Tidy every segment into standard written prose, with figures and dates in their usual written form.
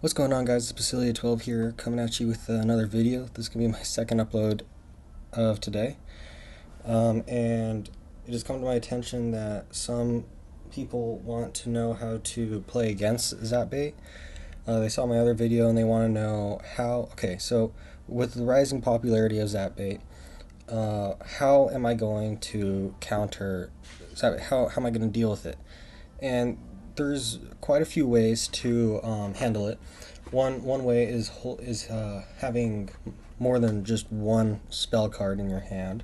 What's going on, guys? It's Basilia12 here, coming at you with another video. This is going to be my second upload of today. And it has come to my attention that some people want to know how to play against Zapbait. They saw my other video and they want to know how... Okay, so with the rising popularity of Zapbait, how am I going to counter Zapbait? How am I going to deal with it? And there's quite a few ways to handle it. One way is having more than just one spell card in your hand,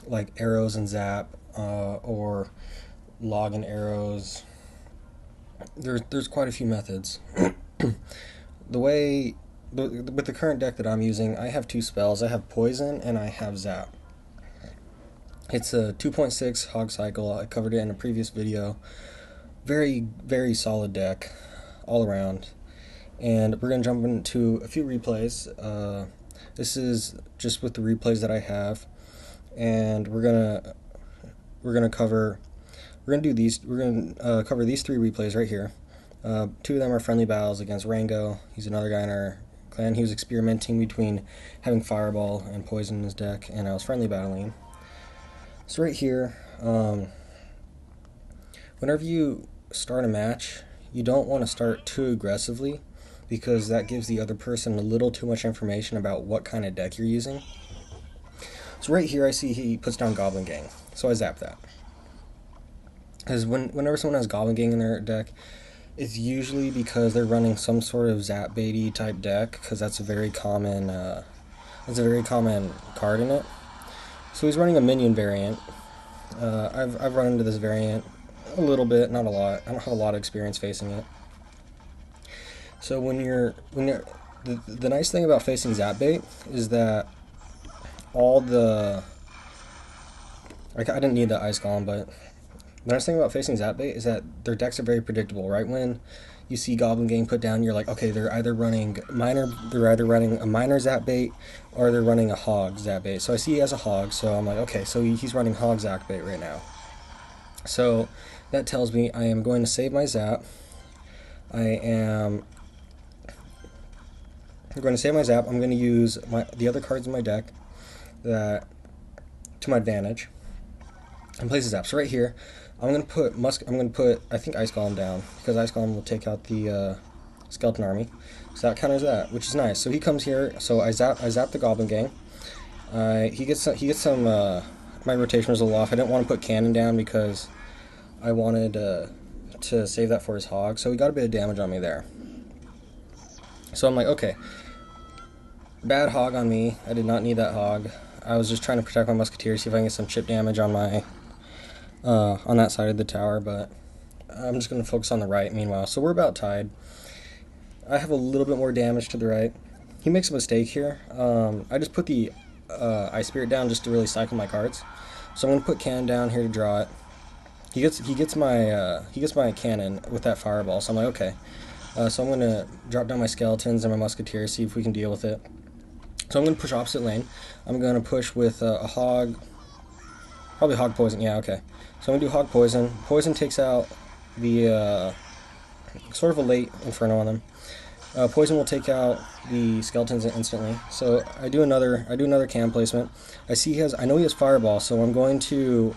like arrows and zap, or log and arrows. There's quite a few methods. With the current deck that I'm using, I have two spells. I have poison and I have zap. It's a 2.6 hog cycle. I covered it in a previous video. Very, very solid deck all around. And we're going to jump into a few replays. This is just with the replays that I have. And we're going to cover these three replays right here. Two of them are friendly battles against Rango. He's another guy in our clan. He was experimenting between having Fireball and Poison in his deck, and I was friendly battling. So right here, whenever you start a match, you don't want to start too aggressively, because that gives the other person a little too much information about what kind of deck you're using. So right here I see he puts down Goblin Gang, so I zap that. Because whenever someone has Goblin Gang in their deck, it's usually because they're running some sort of Zapbaity type deck, because that's a very common card in it. So he's running a minion variant. I've run into this variant a little bit, not a lot. I don't have a lot of experience facing it. So the nice thing about facing Zapbait is that I didn't need the Ice Golem, but the nice thing about facing Zapbait is that their decks are very predictable. Right when you see Goblin Gang put down, you're like, okay, they're either running a minor Zapbait, or they're running a Hog Zapbait. So I see he has a Hog, so I'm like, okay, so he's running Hog Zapbait right now. So that tells me I am going to save my Zap. I'm going to save my Zap. I'm going to use the other cards in my deck to my advantage and place a Zap. So right here, I'm going to put I think Ice Golem down, because Ice Golem will take out the Skeleton Army. So that counters that, which is nice. So he comes here. So I zap the Goblin Gang. He gets some. My rotation was a little off. I didn't want to put Cannon down because I wanted to save that for his Hog. So he got a bit of damage on me there. So I'm like, okay, bad Hog on me. I did not need that Hog. I was just trying to protect my Musketeer, see if I can get some chip damage on my on that side of the tower, but I'm just going to focus on the right meanwhile. So we're about tied. I have a little bit more damage to the right. He makes a mistake here. I just put the Ice Spirit down just to really cycle my cards. So I'm going to put Cannon down here to draw it. He gets my Cannon with that Fireball. So I'm like, okay. So I'm going to drop down my Skeletons and my Musketeer, see if we can deal with it. So I'm going to push opposite lane. I'm going to push with a Hog. Probably Hog Poison. Yeah, okay. So I'm going to do Hog Poison. Poison takes out the sort of a late Inferno on them. Poison will take out the Skeletons instantly. So I do another cam placement. I know he has Fireball, so I'm going to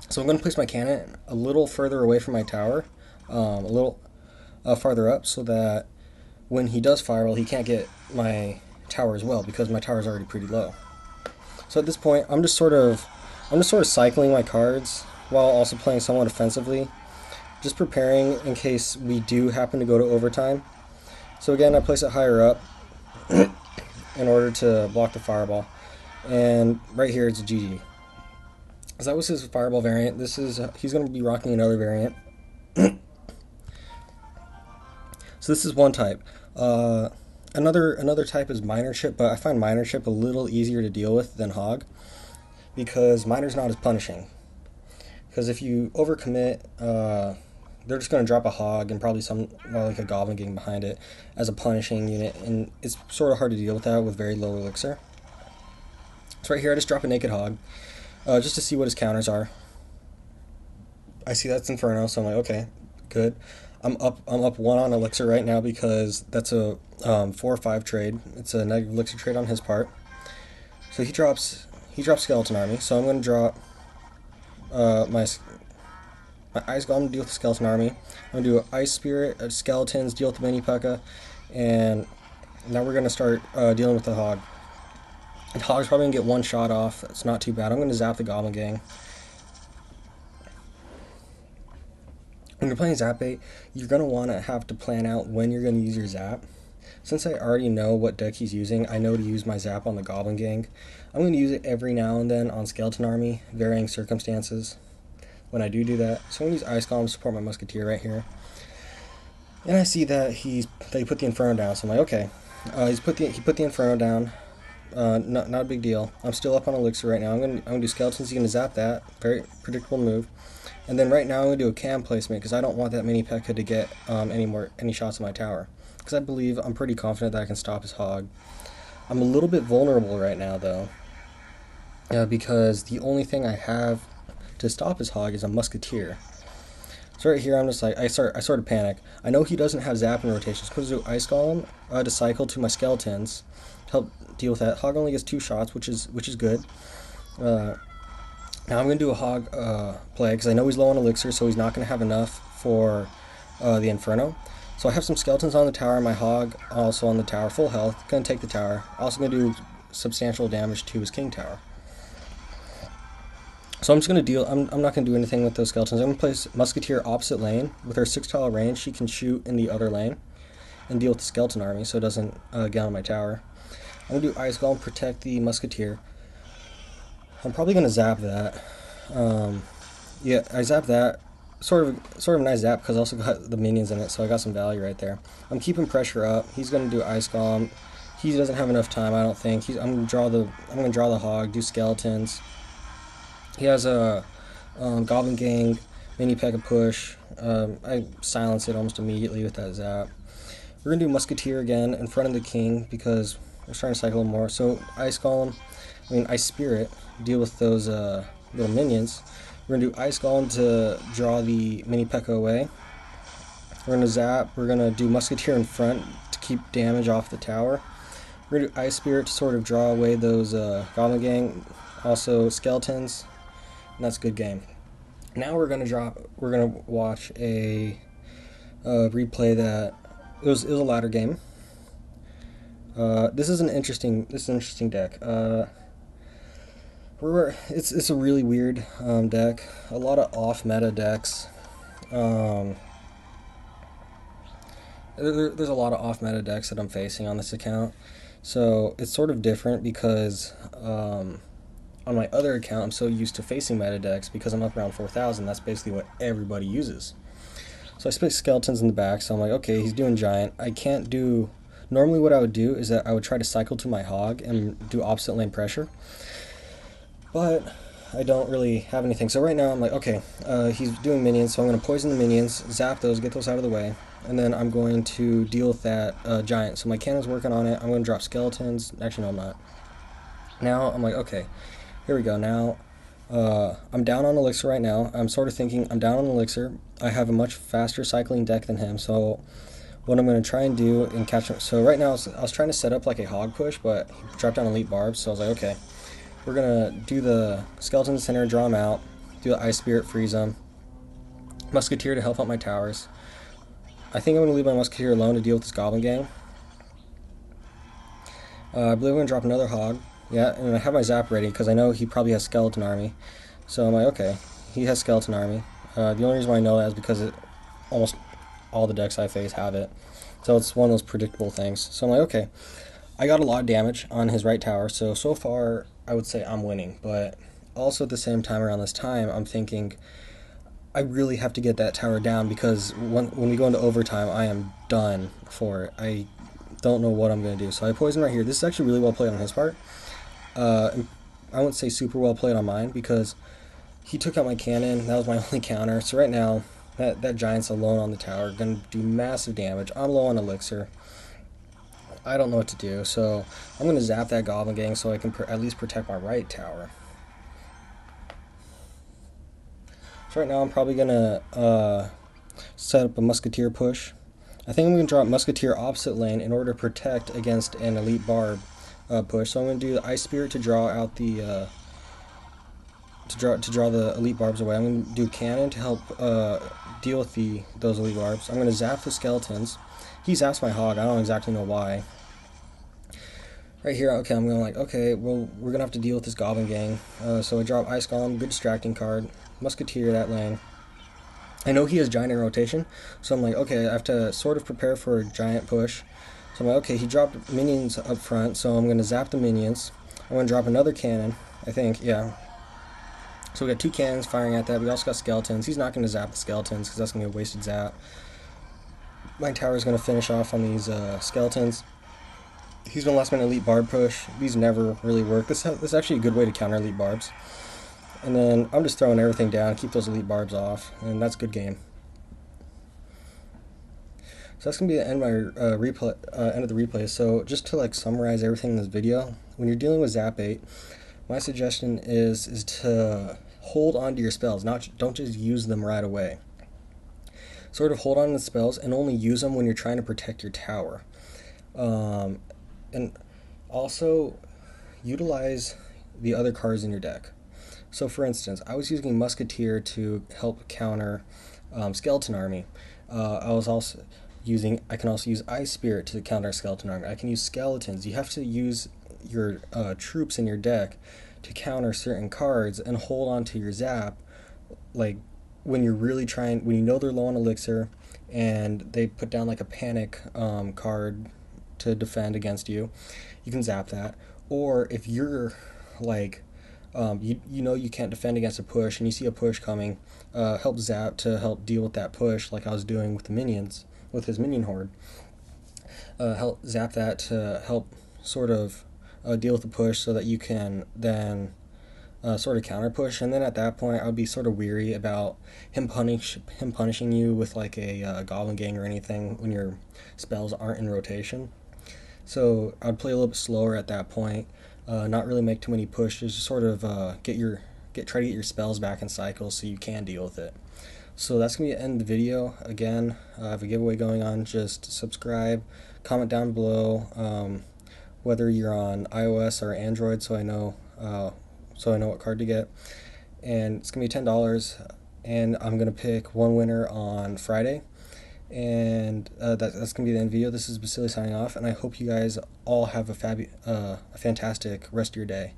place my Cannon a little further away from my tower, a little farther up, so that when he does Fireball, he can't get my tower as well, because my tower is already pretty low. So at this point, I'm just sort of cycling my cards while also playing somewhat offensively, just preparing in case we do happen to go to overtime. So again, I place it higher up in order to block the Fireball, and right here it's a GG. So that was his Fireball variant. He's going to be rocking another variant. So this is one type. Another type is Minor Chip, but I find Minor Chip a little easier to deal with than Hog, because Minor's not as punishing. Because if you overcommit, they're just going to drop a Hog and probably like a Goblin Gang behind it as a punishing unit, and it's sort of hard to deal with that with very low elixir. So right here I just drop a Naked Hog, just to see what his counters are. I see that's Inferno, so I'm like, okay, good. I'm up one on elixir right now because that's a 4 or 5 trade. It's a negative elixir trade on his part. So he drops skeleton army. So I'm gonna drop my ice golem to deal with the skeleton army. I'm gonna do an ice spirit, skeletons, deal with the mini P.E.K.K.A, and now we're gonna start dealing with the hog. The hog's probably gonna get one shot off. It's not too bad. I'm gonna zap the goblin gang. When you're playing Zap Bait, you're going to want to have to plan out when you're going to use your Zap. Since I already know what deck he's using, I know to use my Zap on the Goblin Gang. I'm going to use it every now and then on Skeleton Army, varying circumstances when I do that. So I'm going to use Ice Golem to support my Musketeer right here. And I see that he put the Inferno down, so I'm like, okay. He put the Inferno down. Not a big deal. I'm still up on Elixir right now. I'm gonna do Skeletons. He's going to zap that. Very predictable move. And then right now I'm going to do a cam placement because I don't want that mini P.E.K.K.A to get any shots at my tower. Because I'm pretty confident that I can stop his hog. I'm a little bit vulnerable right now though. Because the only thing I have to stop his hog is a Musketeer. So right here I'm just like, I sort of panic. I know he doesn't have zap in rotation, so I'm going to do Ice Golem to cycle to my Skeletons to help deal with that. Hog only gets 2 shots, which is good. Now I'm going to do a hog play because I know he's low on elixir, so he's not going to have enough for the Inferno. So I have some skeletons on the tower, my hog also on the tower, full health, going to take the tower. Also going to do substantial damage to his king tower. So I'm just going to deal, I'm not going to do anything with those skeletons. I'm going to place Musketeer opposite lane. With her 6 tile range, she can shoot in the other lane and deal with the skeleton army so it doesn't get on my tower. I'm going to do Ice Golem, protect the Musketeer. I'm probably going to zap that. Yeah, I zap that. Sort of a nice zap because I also got the minions in it, so I got some value right there. I'm keeping pressure up. He's going to do Ice Golem. He doesn't have enough time, I don't think. I'm going to draw the hog, do skeletons. He has a Goblin Gang, mini P.E.K.K.A push. I silence it almost immediately with that zap. We're going to do Musketeer again in front of the king because we're trying to cycle him more. So Ice Spirit, deal with those little minions. We're going to do Ice Golem to draw the mini P.E.K.K.A away. We're going to zap. We're going to do Musketeer in front to keep damage off the tower. We're going to do Ice Spirit to sort of draw away those Goblin Gang, also Skeletons, and that's a good game. Now we're going to watch a replay that, it was a ladder game. This is an interesting deck. It's a really weird deck. A lot of off meta decks. There's a lot of off meta decks that I'm facing on this account. So it's sort of different because on my other account I'm so used to facing meta decks because I'm up around 4,000. That's basically what everybody uses. So I place skeletons in the back. So I'm like, okay, he's doing giant. I can't do. Normally what I would do is that I would try to cycle to my hog and do opposite lane pressure. But I don't really have anything. So right now I'm like, okay, he's doing minions, so I'm going to poison the minions, zap those, get those out of the way, and then I'm going to deal with that giant. So my cannon's working on it. I'm going to drop skeletons. Actually, no, I'm not. Now I'm like, okay, here we go. Now I'm down on elixir right now. I'm sort of thinking I'm down on elixir. I have a much faster cycling deck than him, so what I'm going to try and do and catch him. So right now I was trying to set up like a hog push, but he dropped down elite barbs, so I was like, okay. We're going to do the skeleton in the center, draw them out, do the Ice Spirit, freeze them. Musketeer to help out my towers. I think I'm going to leave my Musketeer alone to deal with this Goblin Gang. I believe I'm going to drop another hog. Yeah, and I have my zap ready because I know he probably has skeleton army. So I'm like, okay, he has skeleton army. The only reason why I know that is because almost all the decks I face have it. So it's one of those predictable things. So I'm like, okay, I got a lot of damage on his right tower. So far, I would say I'm winning. But also at the same time, around this time, I'm thinking I really have to get that tower down because when we go into overtime, I am done for it. I don't know what I'm going to do. So I poison right here. This is actually really well played on his part. I wouldn't say super well played on mine because he took out my cannon. That was my only counter. So right now, that giant's alone on the tower, going to do massive damage. I'm low on elixir. I don't know what to do, so I'm going to zap that Goblin Gang so I can at least protect my right tower. So right now I'm probably going to set up a Musketeer push. I think I'm going to drop Musketeer opposite lane in order to protect against an Elite Barb push. So I'm going to do the Ice Spirit to draw out the to draw the Elite Barbs away. I'm going to do Cannon to help deal with those Elite Barbs. I'm going to zap the Skeletons. He zaps my Hog. I don't exactly know why. Right here, okay, I'm going okay, well, we're going to have to deal with this Goblin Gang. So I drop Ice Golem, good distracting card. Musketeer that lane. I know he has Giant in rotation, so I'm like, okay, I have to sort of prepare for a Giant push. So I'm like, okay, he dropped minions up front, so I'm going to zap the minions. I'm going to drop another cannon, I think, yeah. So we got 2 cannons firing at that. We also got skeletons. He's not going to zap the skeletons because that's going to be a wasted zap. My tower is going to finish off on these skeletons. He's going to last minute Elite Barb push. These never really work. This is actually a good way to counter Elite Barbs. And then I'm just throwing everything down, keep those Elite Barbs off, and that's a good game. So that's going to be the end of my end of the replay. So just to summarize everything in this video, when you're dealing with Zap 8, my suggestion is to hold on to your spells, don't just use them right away. Sort of hold on to the spells and only use them when you're trying to protect your tower. And also utilize the other cards in your deck. So for instance, I was using Musketeer to help counter Skeleton Army. I can also use Ice Spirit to counter Skeleton Army. I can use Skeletons. You have to use your troops in your deck to counter certain cards and hold on to your zap, like when you're really trying, when you know they're low on elixir and they put down like a panic card to defend against you, you can zap that. Or if you're like you know you can't defend against a push and you see a push coming, help zap to help deal with that push, like I was doing with the minions, with his minion horde. Help zap that to help sort of deal with the push so that you can then sort of counter push. And then at that point I would be sort of weary about him punishing you with like a Goblin Gang or anything when your spells aren't in rotation. So I'd play a little bit slower at that point, not really make too many pushes, just sort of try to get your spells back in cycle so you can deal with it. So that's going to be the end of the video. Again, I have a giveaway going on. Just subscribe, comment down below whether you're on iOS or Android, so I know what card to get. And it's going to be $10, and I'm going to pick one winner on Friday. And that's going to be the end of the video. This is Basili signing off, and I hope you guys all have a fantastic rest of your day.